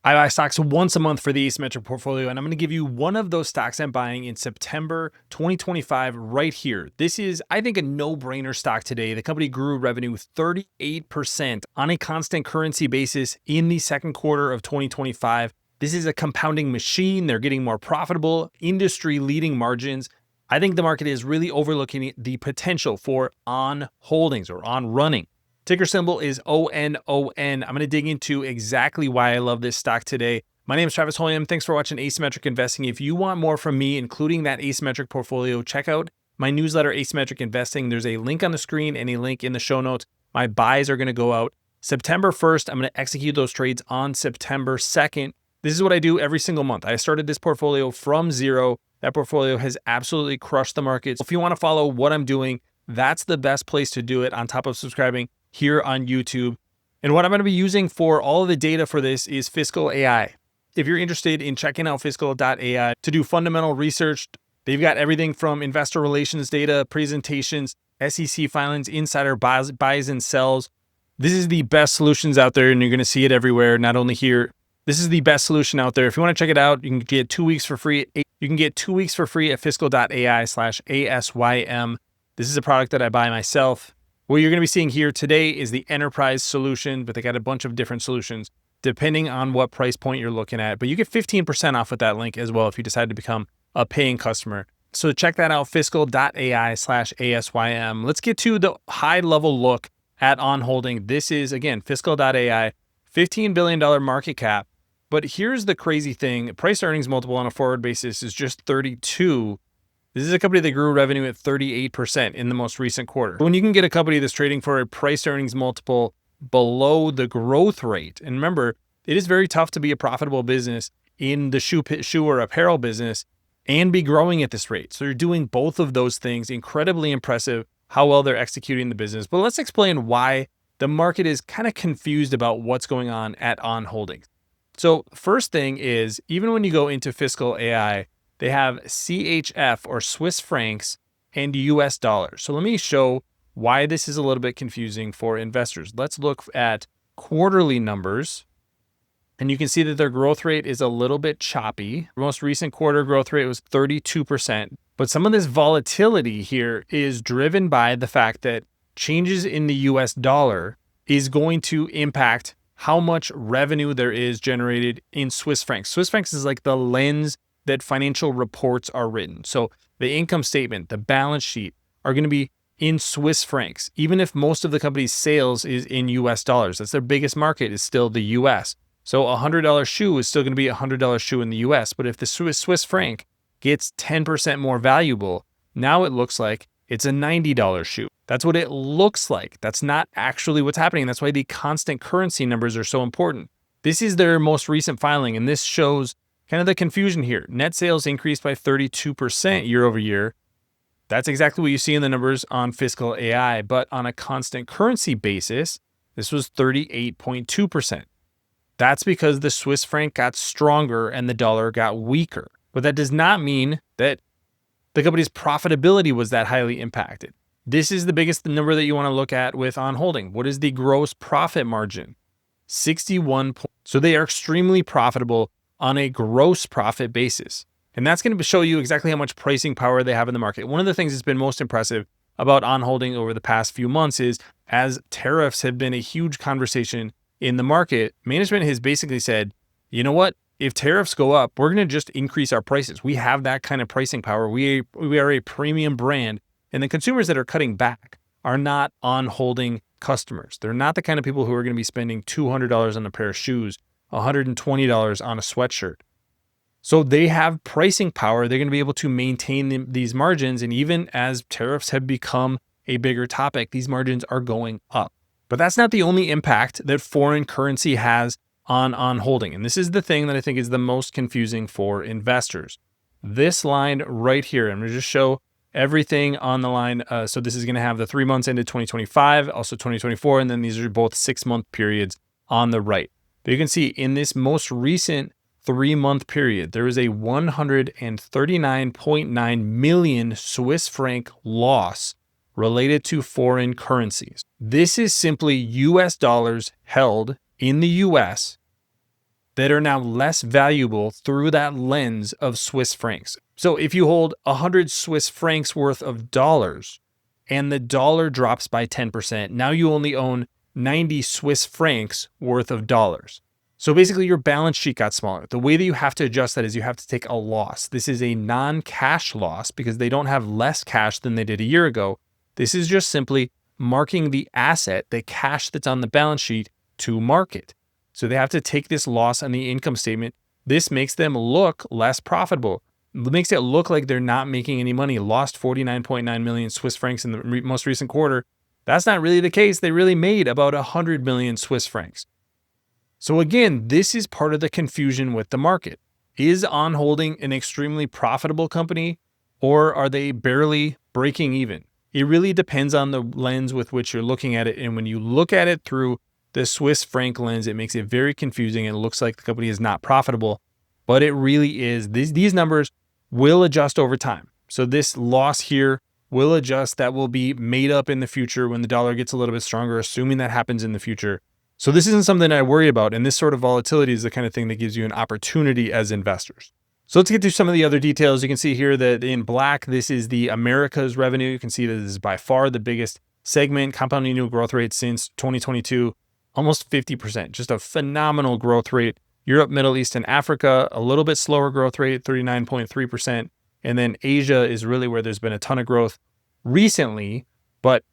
I buy stocks once a month for the Asymmetric Portfolio, and I'm going to give you one of those stocks I'm buying in September 2025 right here. This is, I think, a no-brainer stock today. The company grew revenue 38% on a constant currency basis in the second quarter of 2025. This is a compounding machine. They're getting more profitable, industry-leading margins. I think the market is really overlooking the potential for ON holdings or ON running. Ticker symbol is ONON. I'm going to dig into exactly why I love this stock today. My name is Travis Hoyam. Thanks for watching Asymmetric Investing. If you want more from me, including that asymmetric portfolio, check out my newsletter, Asymmetric Investing. There's a link on the screen and a link in the show notes. My buys are going to go out September 1st. I'm going to execute those trades on September 2nd. This is what I do every single month. I started this portfolio from zero. That portfolio has absolutely crushed the market. If you want to follow what I'm doing, that's the best place to do it on top of subscribing here on YouTube. And what I'm going to be using for all of the data for this is Fiscal AI. If you're interested in checking out Fiscal.ai to do fundamental research, they've got everything from investor relations data, presentations, SEC filings, insider buys and sells. This is the best solutions out there, and you're going to see it everywhere, not only here. This is the best solution out there. If you want to check it out, you can get 2 weeks for free. You can get 2 weeks for free at fiscal.ai/ASYM. This is a product that I buy myself. What you're going to be seeing here today is the enterprise solution, but they got a bunch of different solutions depending on what price point you're looking at. But you get 15% off with that link as well if you decide to become a paying customer. So check that out, fiscal.ai/ASYM. Let's get to the high level look at ON holding. This is, again, fiscal.ai, $15 billion market cap. But here's the crazy thing. Price earnings multiple on a forward basis is just 32. This is a company that grew revenue at 38% in the most recent quarter. When you can get a company that's trading for a price earnings multiple below the growth rate, and remember, it is very tough to be a profitable business in the shoe or apparel business and be growing at this rate. So you're doing both of those things. Incredibly impressive how well they're executing the business. But let's explain why the market is kind of confused about what's going on at ON Holdings. So first thing is, even when you go into Fiscal AI, they have CHF or Swiss francs and US dollars. So let me show why this is a little bit confusing for investors. Let's look at quarterly numbers, and you can see that their growth rate is a little bit choppy. The most recent quarter growth rate was 32%, but some of this volatility here is driven by the fact that changes in the US dollar is going to impact how much revenue there is generated in Swiss francs. Swiss francs is like the lens that financial reports are written. So the income statement, the balance sheet are going to be in Swiss francs, even if most of the company's sales is in US dollars. That's their biggest market, is still the US. So a $100 shoe is still going to be a $100 shoe in the US. But if the Swiss franc gets 10% more valuable, now it looks like it's a $90 shoe. That's what it looks like. That's not actually what's happening. That's why the constant currency numbers are so important. This is their most recent filing, and this shows kind of the confusion here. Net sales increased by 32% year over year. That's exactly what you see in the numbers on Fiscal AI, but on a constant currency basis, this was 38.2%. That's because the Swiss franc got stronger and the dollar got weaker. But that does not mean that the company's profitability was that highly impacted. This is the biggest number that you want to look at with ON holding. What is the gross profit margin? 61. So they are extremely profitable on a gross profit basis. And that's going to show you exactly how much pricing power they have in the market. One of the things that's been most impressive about ON holding over the past few months is, as tariffs have been a huge conversation in the market, management has basically said, you know what? If tariffs go up, we're going to just increase our prices. We have that kind of pricing power. We are a premium brand. And the consumers that are cutting back are not ON holding customers. They're not the kind of people who are going to be spending $200 on a pair of shoes, $120 on a sweatshirt. So they have pricing power. They're going to be able to maintain these margins. And even as tariffs have become a bigger topic, these margins are going up. But that's not the only impact that foreign currency has on ON holding. And this is the thing that I think is the most confusing for investors. This line right here, I'm going to just show everything on the line. So this is going to have the 3 months ended 2025, also 2024, and then these are both 6-month periods on the right. But you can see in this most recent 3-month period, there is a 139.9 million Swiss franc loss related to foreign currencies. This is simply US dollars held in the US that are now less valuable through that lens of Swiss francs. So if you hold 100 Swiss francs worth of dollars and the dollar drops by 10%, now you only own 90 Swiss francs worth of dollars. So basically your balance sheet got smaller. The way that you have to adjust that is you have to take a loss. This is a non-cash loss because they don't have less cash than they did a year ago. This is just simply marking the asset, the cash that's on the balance sheet, to market. So they have to take this loss on the income statement. This makes them look less profitable. It makes it look like they're not making any money. Lost 49.9 million Swiss francs in the most recent quarter. That's not really the case. They really made about 100 million Swiss francs. So again, this is part of the confusion with the market. Is On Holding an extremely profitable company, or are they barely breaking even? It really depends on the lens with which you're looking at it. And when you look at it through the Swiss franc lens, it makes it very confusing. It looks like the company is not profitable, but it really is. These numbers will adjust over time. So this loss here will adjust. That will be made up in the future when the dollar gets a little bit stronger, assuming that happens in the future. So this isn't something I worry about. And this sort of volatility is the kind of thing that gives you an opportunity as investors. So let's get to some of the other details. You can see here that in black, this is the Americas revenue. You can see that this is by far the biggest segment, compounding annual growth rate since 2022, almost 50%, just a phenomenal growth rate. Europe, Middle East, and Africa, a little bit slower growth rate, 39.3%. And then Asia is really where there's been a ton of growth recently, but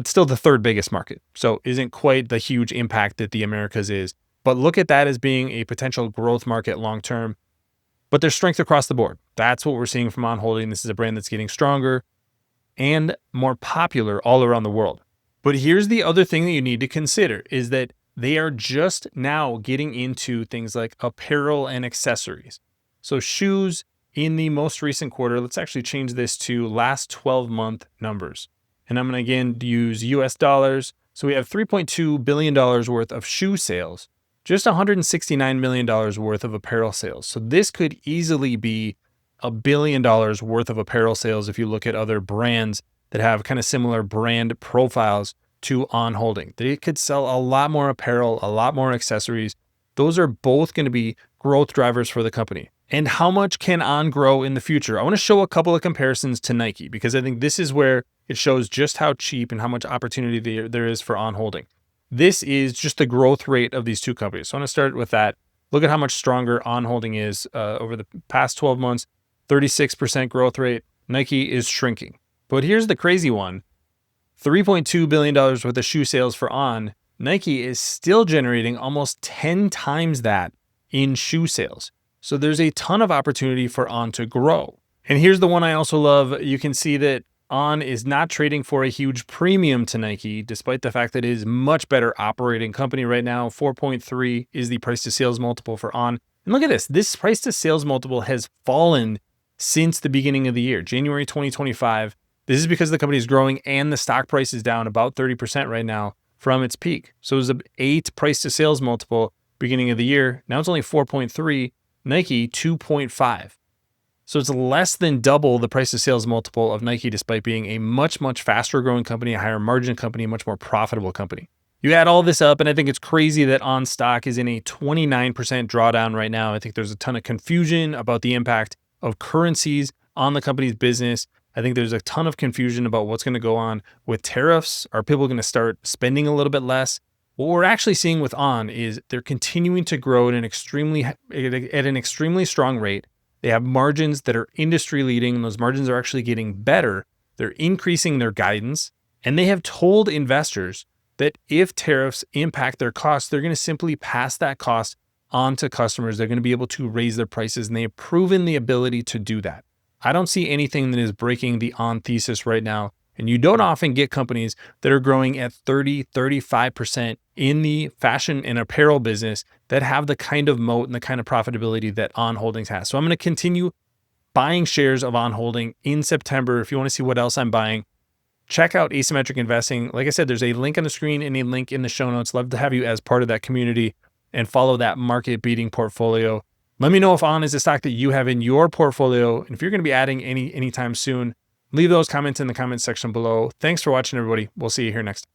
still the third biggest market. So isn't quite the huge impact that the Americas is. But look at that as being a potential growth market long-term. But there's strength across the board. That's what we're seeing from On Holding. This is a brand that's getting stronger and more popular all around the world. But here's the other thing that you need to consider is that they are just now getting into things like apparel and accessories. So shoes in the most recent quarter, let's actually change this to last 12-month numbers. And I'm going to again use US dollars. So we have $3.2 billion worth of shoe sales, just $169 million worth of apparel sales. So this could easily be $1 billion worth of apparel sales if you look at other brands that have kind of similar brand profiles to On Holding. They could sell a lot more apparel, a lot more accessories. Those are both going to be growth drivers for the company. And how much can On grow in the future? I want to show a couple of comparisons to Nike because I think this is where it shows just how cheap and how much opportunity there is for On Holding. This is just the growth rate of these two companies. So I want to start with that. Look at how much stronger On Holding is over the past 12 months, 36% growth rate. Nike is shrinking. But here's the crazy one. $3.2 billion worth of shoe sales for On. Nike is still generating almost 10 times that in shoe sales. So there's a ton of opportunity for On to grow. And here's the one I also love. You can see that On is not trading for a huge premium to Nike, despite the fact that it is much better operating company right now. 4.3 is the price to sales multiple for On. And look at this. This price to sales multiple has fallen since the beginning of the year, January 2025. This is because the company is growing and the stock price is down about 30% right now from its peak. So it was an 8 price to sales multiple beginning of the year. Now it's only 4.3, Nike 2.5. So it's less than double the price to sales multiple of Nike, despite being a much, much faster growing company, a higher margin company, a much more profitable company. You add all this up, and I think it's crazy that On stock is in a 29% drawdown right now. I think there's a ton of confusion about the impact of currencies on the company's business. I think there's a ton of confusion about what's going to go on with tariffs. Are people going to start spending a little bit less? What we're actually seeing with On is they're continuing to grow at an extremely strong rate. They have margins that are industry leading. Those margins are actually getting better. They're increasing their guidance. And they have told investors that if tariffs impact their costs, they're going to simply pass that cost on to customers. They're going to be able to raise their prices, and they have proven the ability to do that. I don't see anything that is breaking the On thesis right now. And you don't often get companies that are growing at 30, 35% in the fashion and apparel business that have the kind of moat and the kind of profitability that On Holdings has. So I'm going to continue buying shares of On Holding in September. If you want to see what else I'm buying, check out Asymmetric Investing. Like I said, there's a link on the screen and a link in the show notes. Love to have you as part of that community and follow that market beating portfolio. Let me know if On is a stock that you have in your portfolio. And if you're going to be adding anytime soon, leave those comments in the comments section below. Thanks for watching, everybody. We'll see you here next time.